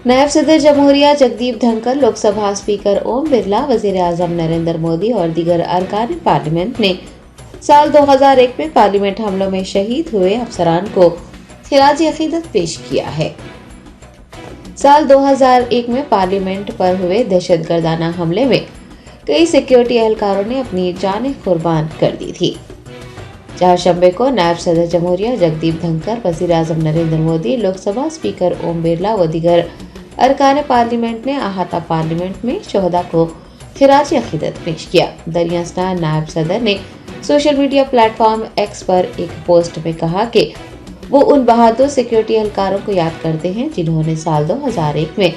नायब सदर जमहूरिया जगदीप धनखड़, लोकसभा स्पीकर ओम बिरला, वजीर आजम नरेंद्र मोदी और दीगर अरकान पार्लियामेंट ने साल 2001 में पार्लियामेंट हमलों में शहीद हुए अफसरान को खिराज अकीदत पेश किया है। साल 2001 में पार्लियामेंट पर हुए दहशतगर्दाना हमले में कई सिक्योरिटी एहलकारों ने अपनी जानें कुर्बान कर दी थी। चारशंबे को नायब सदर जमहूरिया जगदीप धनखड़, वजीर आजम नरेंद्र मोदी, लोकसभा स्पीकर ओम बिरला व दीगर अरकान पार्लियामेंट ने अहाता पार्लियामेंट में शोहदा को खिराज अकीदत पेश किया। दरियास्तान नायब सदर ने सोशल मीडिया प्लेटफॉर्म एक्स पर एक पोस्ट में कहा कि वो उन बहादुर सिक्योरिटी एहलकारों को याद करते हैं जिन्होंने साल 2001 में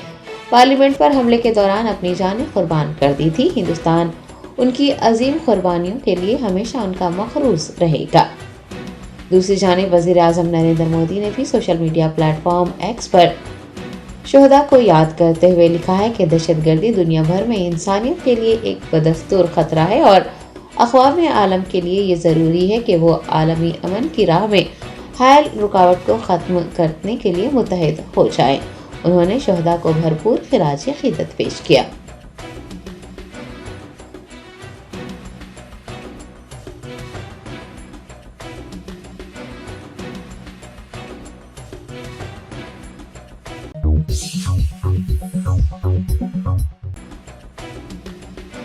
पार्लियामेंट पर हमले के दौरान अपनी जानें कुर्बान कर दी थी। हिंदुस्तान उनकी अजीम कुर्बानियों के लिए हमेशा उनका मखरूज रहेगा। दूसरी जानिब वजीर आजम नरेंद्र मोदी ने भी सोशल मीडिया प्लेटफॉर्म एक्स पर शोहदा को याद करते हुए लिखा है कि दहशतगर्दी दुनिया भर में इंसानियत के लिए एक बदस्तूर खतरा है और अक़वाम आलम के लिए ये ज़रूरी है कि वो आलमी अमन की राह में हायल रुकावट को ख़त्म करने के लिए मुत्तहिद हो जाएं। उन्होंने शोहदा को भरपूर खिराज अक़ीदत पेश किया।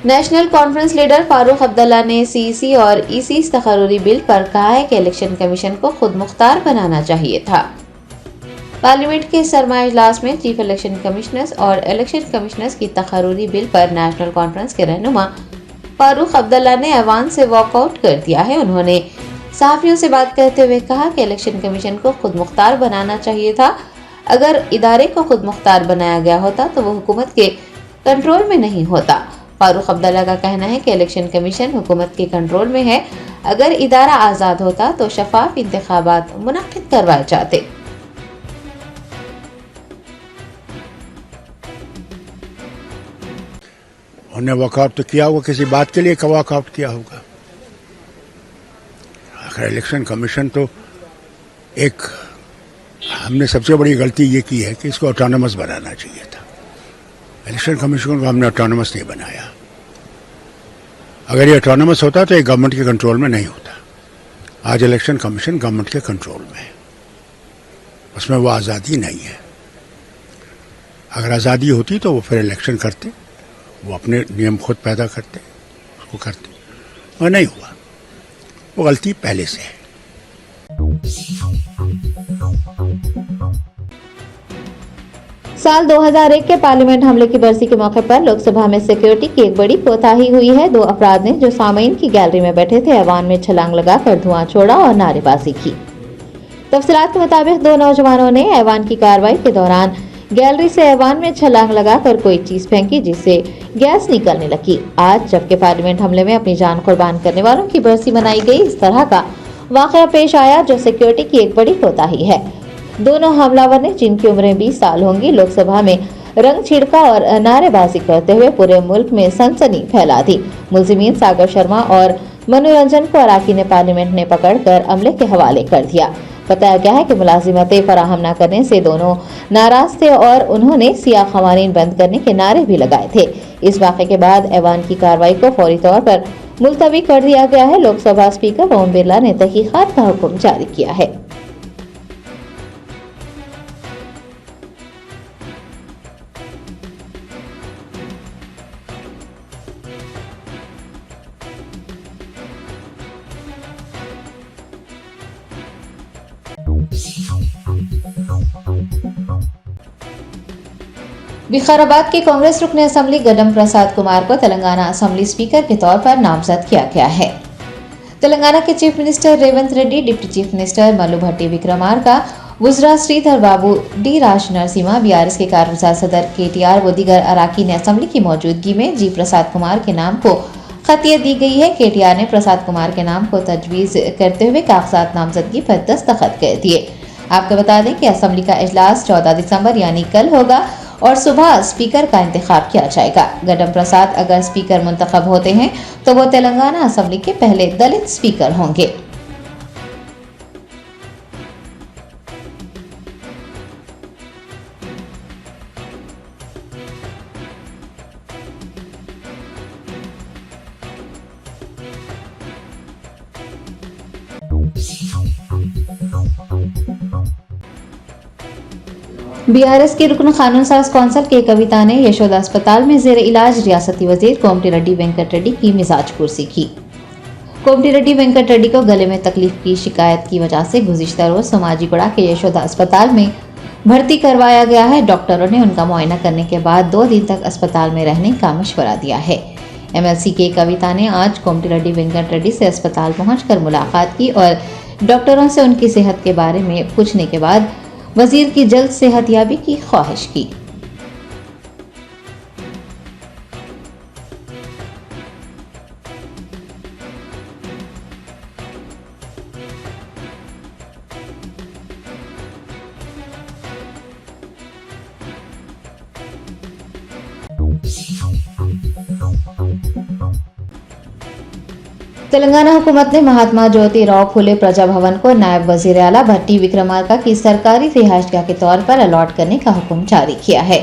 National conference leader Farooq Abdullah ने सीसी और ईसी तकरूरी बिल पर कहा है कि इलेक्शन कमीशन को खुद मुख्तार बनाना चाहिए था। पार्लियामेंट के सरमाया इजलास में चीफ इलेक्शन कमिश्नर्स और इलेक्शन कमिश्नर्स की तकरूरी बिल पर नेशनल कॉन्फ्रेंस के रहनुमा फारूक अब्दुल्ला ने ऐवान से वॉकआउट कर दिया है। उन्होंने सहाफियों से बात करते हुए कहा कि इलेक्शन कमीशन को खुद मुख्तार बनाना चाहिए था। अगर इदारे को खुद मुख्तार बनाया गया होता तो वो हुकूमत के कंट्रोल में नहीं होता। फारूक अब्दुल्ला का कहना है कि इलेक्शन कमीशन हुकूमत के कंट्रोल में है। अगर इदारा आज़ाद होता तो शफाफ इंतखाबात मुनक्किद करवाए जाते। उन्हें वॉकआउट तो किया होगा, किसी बात के लिए वॉकआउट किया होगा। आखिर इलेक्शन कमीशन तो एक, हमने सबसे बड़ी गलती ये की है कि इसको ऑटोनमस बनाना चाहिए था। इलेक्शन कमीशन को हमने ऑटोनमस नहीं बनाया। अगर ये ऑटोनमस होता तो ये गवर्नमेंट के कंट्रोल में नहीं होता। आज इलेक्शन कमीशन गवर्नमेंट के कंट्रोल में है, उसमें वो आज़ादी नहीं है। अगर आज़ादी होती तो वो फिर इलेक्शन करते, वो अपने नियम खुद पैदा करते, उसको करते, और नहीं हुआ। वो गलती पहले से है। साल 2001 के पार्लियामेंट हमले की बरसी के मौके पर लोकसभा में सिक्योरिटी की एक बड़ी कोताही हुई है। 2 अफराद ने जो सामईन की गैलरी में बैठे थे ऐवान में छलांग लगाकर धुआं छोड़ा और नारेबाजी की। तफसीलात के मुताबिक 2 नौजवानों ने ऐवान की कार्रवाई के दौरान गैलरी से ऐवान में छलांग लगाकर कोई चीज फेंकी जिससे गैस निकलने लगी। आज जबकि पार्लियामेंट हमले में अपनी जान कुर्बान करने वालों की बरसी मनाई गई, इस तरह का वाकया पेश आया जो सिक्योरिटी की एक बड़ी कोताही है। दोनों हमलावर ने, जिनकी उम्रें 20 साल होंगी, लोकसभा में रंग छिड़का और नारेबाजी करते हुए पूरे मुल्क में सनसनी फैला दी। मुलजिमीन सागर शर्मा और मनोरंजन को अराकीन पार्लियामेंट ने पकड़कर अमले के हवाले कर दिया। बताया गया है कि मुलाजिमतें फराहम न करने से दोनों नाराज थे और उन्होंने सियाह खवानीन बंद करने के नारे भी लगाए थे। इस वाक़े के बाद ऐवान की कार्रवाई को फौरी तौर पर मुलतवी कर दिया गया है। लोकसभा स्पीकर ओम बिरला ने तहकीकात का हुक्म जारी किया है। विकाराबाद के कांग्रेस रुकन असम्बली गडम प्रसाद कुमार को तेलंगाना असम्बली स्पीकर के तौर पर नामजद किया गया है। तेलंगाना के chief minister Revanth Reddy, deputy chief minister Mallu Bhatti Vikramarka, वुजरा श्रीधर बाबू, डी राज नरसिम्हा, बीआरएस के कारगुजार सदर केटीआर व दीगर अराकीन असम्बली की मौजूदगी में जी प्रसाद कुमार के नाम को खतियत दी गई है। केटीआर ने प्रसाद कुमार के नाम को तजवीज़ करते हुए कागजात नामजदगी पर दस्तखत कर दिए। आपको बता दें कि असम्बली का इजलास 14 दिसंबर यानी कल होगा और सुबह स्पीकर का इंतखाब किया जाएगा। गडम प्रसाद अगर स्पीकर मुंतखब होते हैं तो वो तेलंगाना असम्बली के पहले दलित स्पीकर होंगे। बीआरएस के रुकन कानून साज कौंसल के कविता ने यशोदा अस्पताल में जेर इलाज रियासती वजीर कोमटी रेड्डी वेंकट रेड्डी की मिजाज कुर्सी की। कोमटी रेड्डी वेंकट रेड्डी को गले में तकलीफ की शिकायत की वजह से गुज़िश्ता रोज सोमाजीगुड़ा के यशोदा अस्पताल में भर्ती करवाया गया है। डॉक्टरों ने उनका मुआयना करने के बाद 2 दिन तक अस्पताल में रहने का मशवरा दिया है। एमएलसी के कविता ने आज कोमटी रेड्डी वेंकट रेड्डी से अस्पताल पहुंचकर मुलाकात की और डॉक्टरों से उनकी सेहत के बारे में पूछने के बाद वजीर की जल्द सेहतयाबी की ख्वाहिश की। तेलंगाना हुकूमत ने महात्मा ज्योतिराव फुले प्रजा भवन को नायब वजीर आला भट्टी विक्रमार्का की सरकारी रिहायशगाह के तौर पर अलॉट करने का हुक्म जारी किया है।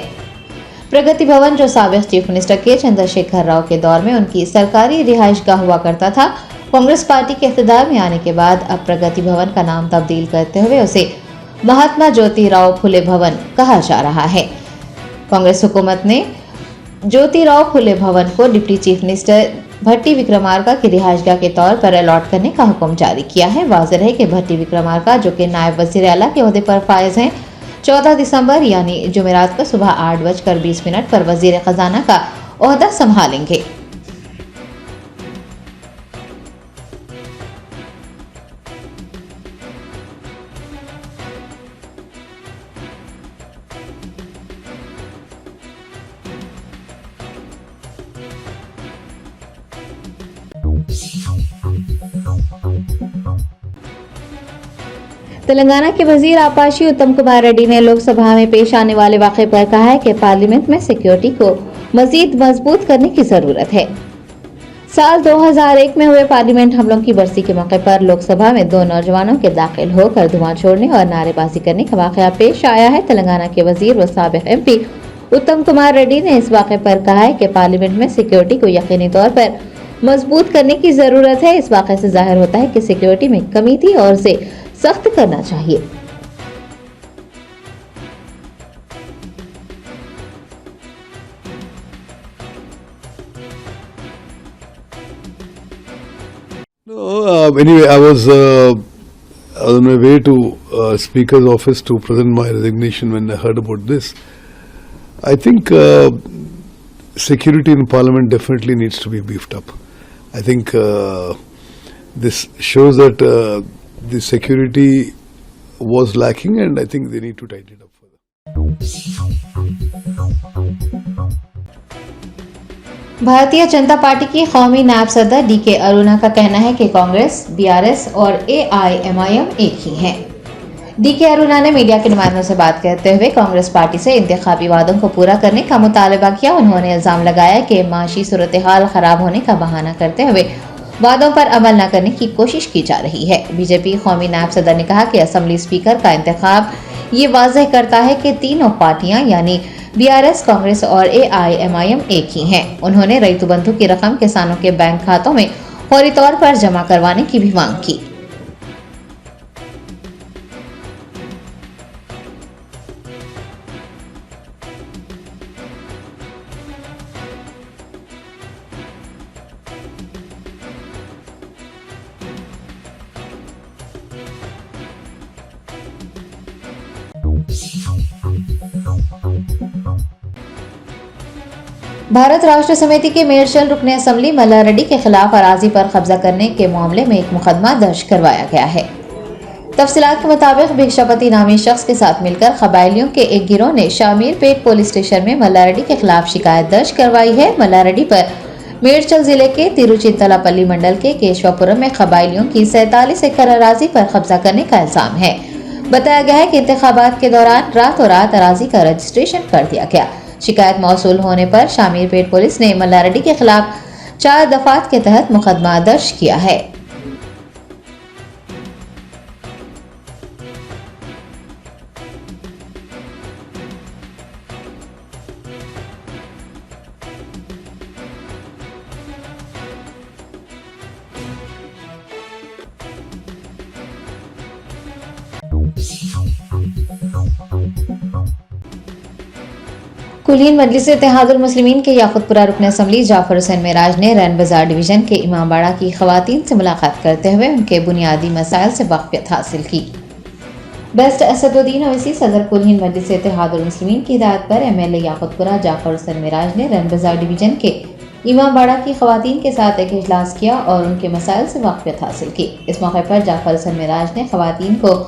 प्रगति भवन, जो साबिक चीफ मिनिस्टर के चंद्रशेखर राव के दौर में उनकी सरकारी रिहायशगाह हुआ करता था, कांग्रेस पार्टी के इख्तिदार में आने के बाद अब प्रगति भवन का नाम तब्दील करते हुए उसे महात्मा ज्योतिराव फुले भवन कहा जा रहा है। कांग्रेस हुकूमत ने ज्योतिराव फुले भवन को डिप्टी चीफ मिनिस्टर भट्टी विक्रमार्का की रिहायशगाह के तौर पर अलॉट करने का हुक्म जारी किया है। वाज़ेह है कि भट्टी विक्रमार्का, जो कि नायब वज़ीर आला के ओहदे पर फायज हैं, 14 दिसंबर यानी जुमेरात को सुबह 8:20 पर वज़ीर खजाना का ओहदा संभालेंगे। तेलंगाना के वजीर आपाशी उत्तम कुमार रेड्डी ने लोकसभा में पेश आने वाले वाक़े पर कहा है कि पार्लियामेंट में सिक्योरिटी को मजीद मजबूत करने की जरूरत है। साल 2001 में हुए पार्लियामेंट हमलों की बरसी के मौके पर लोकसभा में 2 नौजवानों के दाखिल होकर धुआं छोड़ने और नारेबाजी करने का वाक़या पेश आया है। तेलंगाना के वजीर व साबिक एमपी उत्तम कुमार रेड्डी ने इस वाक़े पर कहा है कि पार्लियामेंट में सिक्योरिटी को यकीनी तौर पर मजबूत करने की जरूरत है। इस वाक़े से जाहिर होता है कि सिक्योरिटी में कमी थी और उसे सख्त करना चाहिए। Anyway, I was on my way to Speaker's office to present my resignation when I heard about this. I think security in Parliament definitely needs to be beefed up. I think this shows that the security was lacking, and I think they need to tighten it up further. Bharatiya Janata party की कौमी नायब सदर DK Aruna का कहना है कि Congress, BRS और AIMIM एक ही हैं। डीके अरुणा ने मीडिया के नुमाइंदों से बात करते हुए कांग्रेस पार्टी से इंतखाबी वादों को पूरा करने का मुतालबा किया। उन्होंने इल्जाम लगाया कि माशी सूरत हाल खराब होने का बहाना करते हुए वादों पर अमल न करने की कोशिश की जा रही है। बीजेपी कौमी नायब सदर ने कहा कि असेंबली स्पीकर का इंतखाब ये वाज़ेह करता है कि तीनों पार्टियां यानी बीआरएस, कांग्रेस और एआईएमआईएम एक ही हैं। उन्होंने रईतु बंधु की रकम किसानों के बैंक खातों में फौरी तौर पर जमा करवाने की भी मांग की। भारत राष्ट्र समिति के मेयरशल रुकने असेंबली मल्ला रेड्डी के खिलाफ अराजी पर कब्जा करने के मामले में एक मुकदमा दर्ज करवाया गया है। तफसीलात के मुताबिक भिक्षापति नामी शख्स के साथ मिलकर कबायलियों के एक गिरोह ने शामीरपेट पुलिस स्टेशन में मल्ला रेड्डी के खिलाफ शिकायत दर्ज करवाई है। मल्ला रेड्डी पर मेयरचल जिले के तिरुचिंतलापल्ली मंडल के केशवापुरम में कबायलियों की 47 एकड़ अराजी पर कब्जा करने का इल्जाम है। बताया गया है कि इंतखाबात के दौरान रातों रात अराजी का रजिस्ट्रेशन कर दिया गया। शिकायत मौसूल होने पर शामीरपेट पुलिस ने मल्ला रेड्डी के खिलाफ 4 दफात के तहत मुकदमा दर्ज किया है। कुलीन मजलिस इत्तेहादुल मुस्लिमीन के याकुतपुरा रुकन असम्बली जाफर हुसैन मेराज ने रैन बाजार डिवीजन के इमामबाड़ा की खवातीन से मुलाकात करते हुए उनके बुनियादी मसाइल से वाक़फियत हासिल की। बेस्ट असदुद्दीन ओवैसी सदर कुलीन मजलिस इत्तेहादुल मुस्लिमीन की हिदायत पर MLA याकुतपुरा जाफर हुसैन मेराज ने रैन बाजार डिवीजन के इमामबाड़ा की खवातीन के साथ एक इजलास किया और उनके मसाइल से वाक़फियत हासिल की। इस मौके पर जाफर हुसैन मेराज ने खवातीन को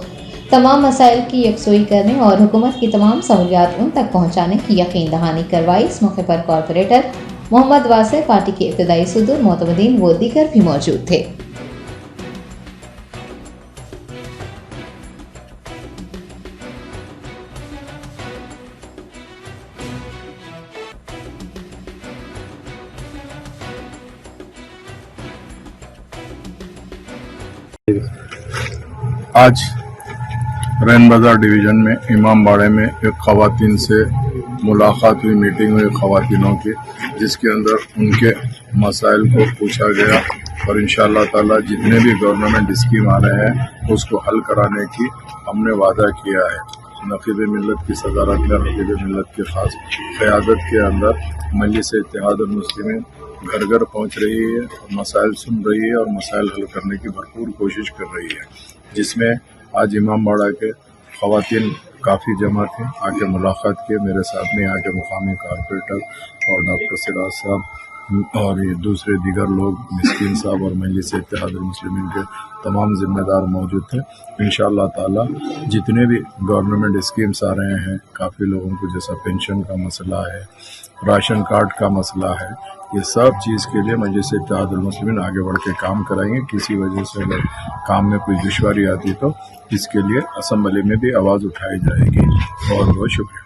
तमाम मसाइल की यकसुई करने और हुकूमत की तमाम सहूलियात उन तक पहुँचाने की यकीन दहानी करवाई। इस मौके पर कॉरपोरेटर मोहम्मद वासे, पार्टी के इब्तदाई सदर मोतमदीन व दीगर भी मौजूद थे। आज रैन बाजार डिवीज़न में इमामबाड़े में एक ख़वातीन से मुलाकात हुई, मीटिंग हुई ख़वातीनों की, जिसके अंदर उनके मसाइल को पूछा गया और इंशाअल्लाह ताला जितने भी गवर्नमेंट स्कीम आ रहे हैं उसको हल कराने की हमने वादा किया है। नक़ीब मिल्लत की सदारत में नक़ीब मिल्लत की ख़ास क़यादत के अंदर मजलिस इत्तेहादुल मुस्लिमीन घर घर पहुँच रही है, मसाइल सुन रही है और मसाइल हल करने की भरपूर कोशिश कर रही है, जिसमें आज इमामबाड़ा के ख़वातीन काफ़ी जमा थे, आके मुलाकात किए। मेरे साथ में यहाँ के मुकामी कारपोरेटर और डॉक्टर सिराज साहब और ये दूसरे दीगर लोग, मिस्किन साहब और मजलिस इत्तेहादुल मुस्लिमीन के तमाम जिम्मेदार मौजूद थे। इंशाअल्लाह ताला जितने भी गवर्नमेंट स्कीम्स आ रहे हैं, काफ़ी लोगों को जैसा पेंशन का मसला है, राशन कार्ड का मसला है, ये सब चीज़ के लिए मजलिस इत्तेहादुल मुस्लिमीन आगे बढ़ के काम कराएंगे। किसी वजह से अगर काम में कोई दुश्वारी आती तो इसके लिए असम्बली में भी आवाज़ उठाई जाएगी। बहुत बहुत शुक्रिया।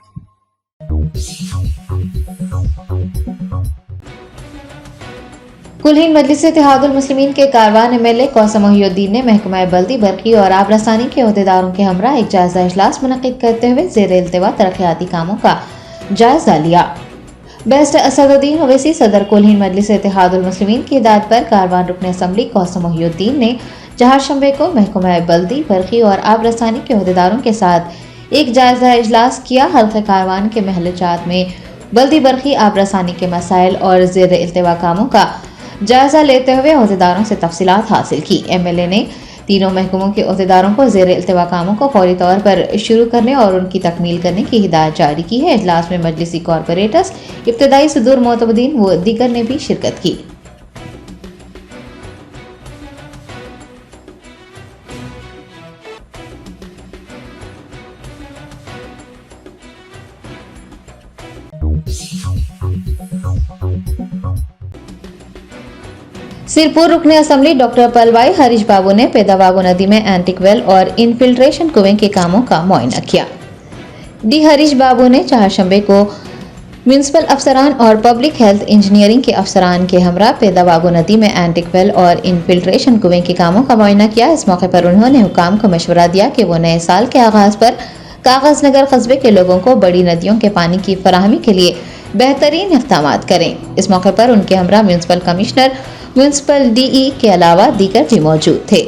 कुलीन मजलिस इत्तेहादुल मुस्लिमीन के कारवान MLA कौसम मोहिउद्दीन ने महकमा बल्दी, बरकी और आब रसानी के अहदेदारों के हमरा एक जायजा इजलास मुनक़िद करते हुए ज़ेर इल्तिवा तरक्याती कामों का जायजा लिया। बेस्ट असदुद्दीन ओवैसी सदर कुलीन मजलिस इत्तेहादुल मुस्लिमीन की हिदायत पर कारवान रुकन असम्बली कौसम मोहिउद्दीन ने जहाशंबे को महकमा बल्दी, बरकी और आब रसानी के अहदेदारों के साथ एक जायजा इजलास किया। हल्क़े कारवान के महलजात में बल्दी, बरकी, आब रसानी के मसाइल और ज़ेर इल्तिवा कामों का जायजा लेते हुए अहदेदारों से तफसीलात हासिल की। MLA ने तीनों महकमों के अहदेदारों को ज़ेर इल्तिवा कामों को फौरी तौर पर शुरू करने और उनकी तकमील करने की हिदायत जारी की है। इजलास में मजलिसी कॉरपोरेटर्स, इब्तदाई सदर मोतमदीन व दीगर ने भी शिरकत की। सिरपुर रुकने असम्बली डॉक्टर पलवाई हरीश बाबू ने पेदावागो नदी में एंटिक वेल और इनफिल्ट्रेशन कुएं के कामों का मुआयना किया। डी हरीश बाबू ने चारशंबे को म्यूनिसिपल अफसरान और पब्लिक हेल्थ इंजीनियरिंग के अफसरान के हमरा पेदावागो नदी में एंटिक वेल और इनफिल्ट्रेशन कुएं के कामों का मुआयना किया। इस मौके पर उन्होंने हुकाम को मशवरा दिया कि वो नए साल के आगाज पर कागज नगर कस्बे के लोगों को बड़ी नदियों के पानी की फराहमी के लिए बेहतरीन इक़दाम करें। इस मौके पर उनके हमरा म्यूनिसिपल कमिश्नर, म्यूनिसिपल DE के अलावा दीगर भी मौजूद थे।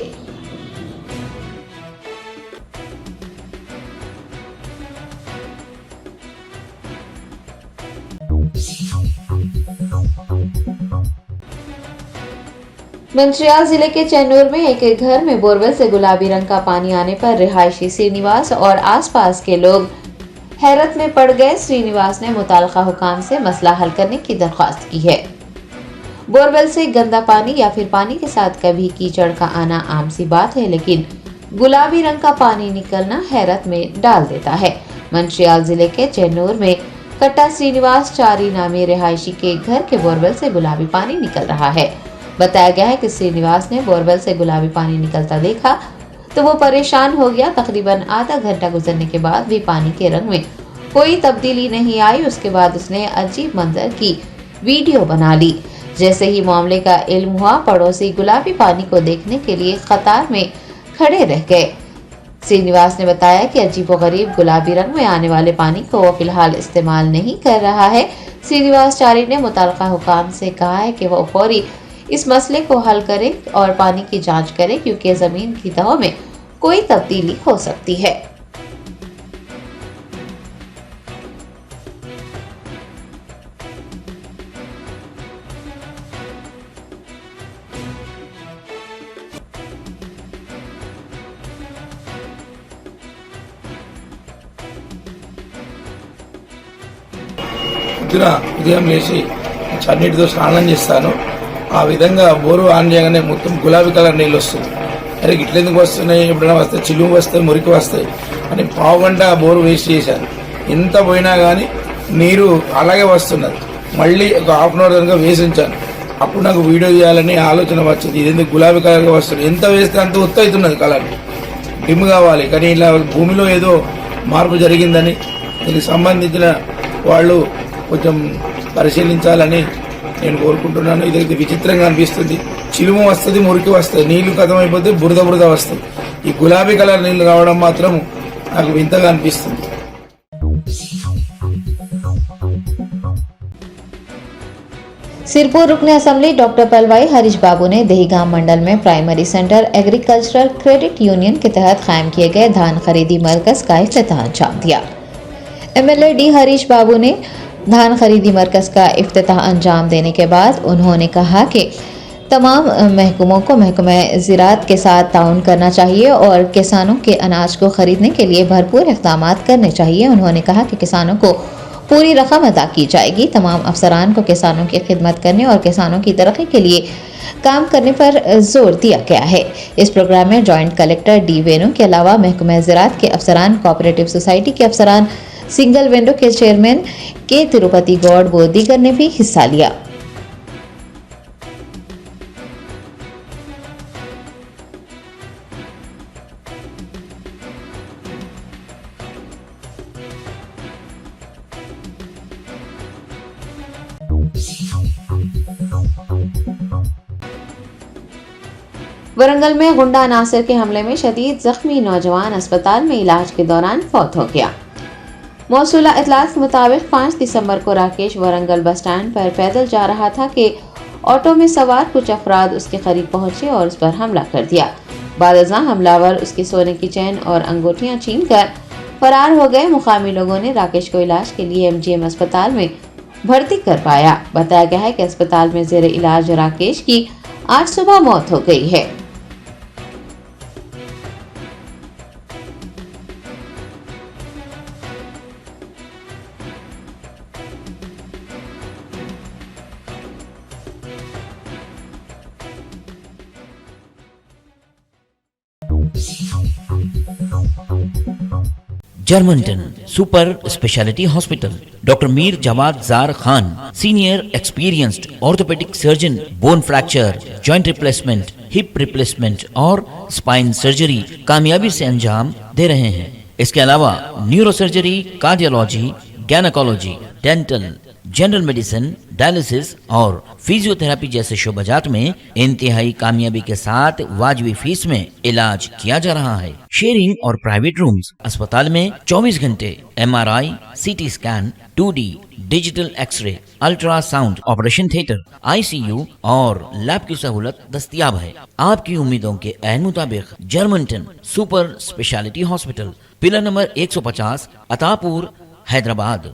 मंचियाल जिले के चेन्नूर में एक घर में बोरवेल से गुलाबी रंग का पानी आने पर रिहायशी श्रीनिवास और आसपास के लोग हैरत में पड़ गए। श्रीनिवास ने मुताल्लिका हुकाम से मसला हल करने की दरख्वास्त की है। बोरवेल से गंदा पानी या फिर पानी के साथ कभी कीचड़ का आना आम सी बात है, लेकिन गुलाबी रंग का पानी निकलना हैरत में डाल देता है। मंचियाल जिले के चेन्नूर में कट्टा श्रीनिवास चारी नामी रिहायशी के घर के बोरवेल से गुलाबी पानी निकल रहा है। बताया गया है कि श्रीनिवास ने बोरवेल से गुलाबी पानी निकलता देखा तो वो परेशान हो गया। तकरीबन आधा घंटा गुजरने के बाद भी पानी के रंग में कोई तब्दीली नहीं आई। उसके बाद उसने अजीब मंजर की वीडियो बना ली। जैसे ही मामले का इल्म हुआ, पड़ोसी गुलाबी पानी को देखने के लिए कतार में खड़े रह गए। श्रीनिवास ने बताया कि अजीबोगरीब गुलाबी रंग में आने वाले पानी को वो फिलहाल इस्तेमाल नहीं कर रहा है। श्रीनिवास चारी ने मुताल्लिका हुकाम से कहा है कि वो फौरी इस मसले को हल करे और पानी की जांच करे, क्योंकि जमीन की तह में कोई तब्दीली हो सकती है। పొద్దున ఉదయం లేచి చన్నీటితో స్నానం చేస్తాను. ఆ విధంగా బోరు ఆన్ చేయగానే మొత్తం గులాబీ కలర్ నీళ్ళు వస్తుంది. అరే ఇట్లెందుకు వస్తున్నాయి, ఎప్పుడైనా వస్తాయి, చిలుము వస్తాయి, మురికి వస్తాయి అని పావు గంట బోరు వేస్ట్ చేశాను. ఎంత పోయినా కానీ నీరు అలాగే వస్తున్నది. మళ్ళీ ఒక హాఫ్ అన్ అవర్ కనుక వేసి ఉంచాను. అప్పుడు నాకు వీడియో చేయాలని ఆలోచన వచ్చింది. ఇదేందుకు గులాబీ కలర్గా వస్తుంది, ఎంత వేస్తే అంత ఒత్తు అవుతున్నది, కలర్ డిమ్ కావాలి. కానీ ఇలా భూమిలో ఏదో మార్పు జరిగిందని దీనికి సంబంధించిన వాళ్ళు కొంచెం పరిశీలించాలని నేను కోరుకుంటున్నాను. ఇదైతే విచిత్రంగా అనిపిస్తుంది. చిలుము వస్తుంది, మురికి వస్తుంది, నీళ్లు కథమైపోతే బురద బురద వస్తుంది. ఈ గులాబీ కలర్ నీళ్లు రావడం మాత్రం నాకు వింతగా అనిపిస్తుంది. सिरपुर रुकने असेंबली डॉक्टर पलवाई हरीश बाबू ने दहीगाम मंडल में primary centre agricultural credit union के तहत कायम किए गए धान खरीदी मरकज का इफ्तिताह अंजाम दिया। एमएलए डी हरीश बाबू ने धान खरीदी मरकज का इफ्तिताह अंजाम देने के बाद उन्होंने कहा कि तमाम महकमों को महकमे ज़राअत के साथ ताउन करना चाहिए और किसानों के अनाज को खरीदने के लिए भरपूर इक़दाम करने चाहिए। उन्होंने कहा कि किसानों को पूरी रकम अदा की जाएगी। तमाम अफसरान को किसानों की खिदमत करने और किसानों की तरक्की के लिए काम करने पर जोर दिया गया है। इस प्रोग्राम में जॉइंट कलेक्टर डी वेणु के अलावा महकमे ज़राअत के अफसरान, कोऑपरेटिव सोसाइटी के अफसरान, सिंगल विंडो के चेयरमैन के तिरुपति गौड़ व दीगर ने भी हिस्सा लिया। वरंगल में गुंडा नासिर के हमले में शदीद जख्मी नौजवान अस्पताल में इलाज के दौरान फौत हो गया। मौसूला इतलात के मुताबिक 5 दिसंबर को राकेश वरंगल बस स्टैंड पर पैदल जा रहा था कि ऑटो में सवार कुछ अफराद उसके करीब पहुंचे और उस पर हमला कर दिया। बादज़ा हमलावर उसकी सोने की चैन और अंगूठियां छीनकर फरार हो गए। मुकामी लोगों ने राकेश को इलाज के लिए एमजीएम अस्पताल में भर्ती कर पाया। बताया गया है कि अस्पताल में जेर इलाज राकेश की आज सुबह मौत हो गई है। जर्मनटन super speciality hospital, doctor Mir Jawad Zar Khan, senior experienced orthopaedic surgeon, bone fracture, joint replacement, hip replacement और स्पाइन सर्जरी कामयाबी से अंजाम दे रहे हैं। इसके अलावा neuro surgery, cardiology, gynaecology, dental, general medicine, dialysis और फिजियोथेरेपी जैसे शोबाजात में इंतहाई कामयाबी के साथ वाजबी फीस में इलाज किया जा रहा है। शेयरिंग और प्राइवेट रूम्स। अस्पताल में 24 घंटे MRI, CT scan, 2D digital x-ray, ultrasound, operation theatre, ICU और लैब की सहूलत दस्तयाब है। आपकी उम्मीदों के ऐन मुताबिक जर्मनटन सुपर स्पेशलिटी हॉस्पिटल, पिलर नंबर 150, अतापुर, हैदराबाद।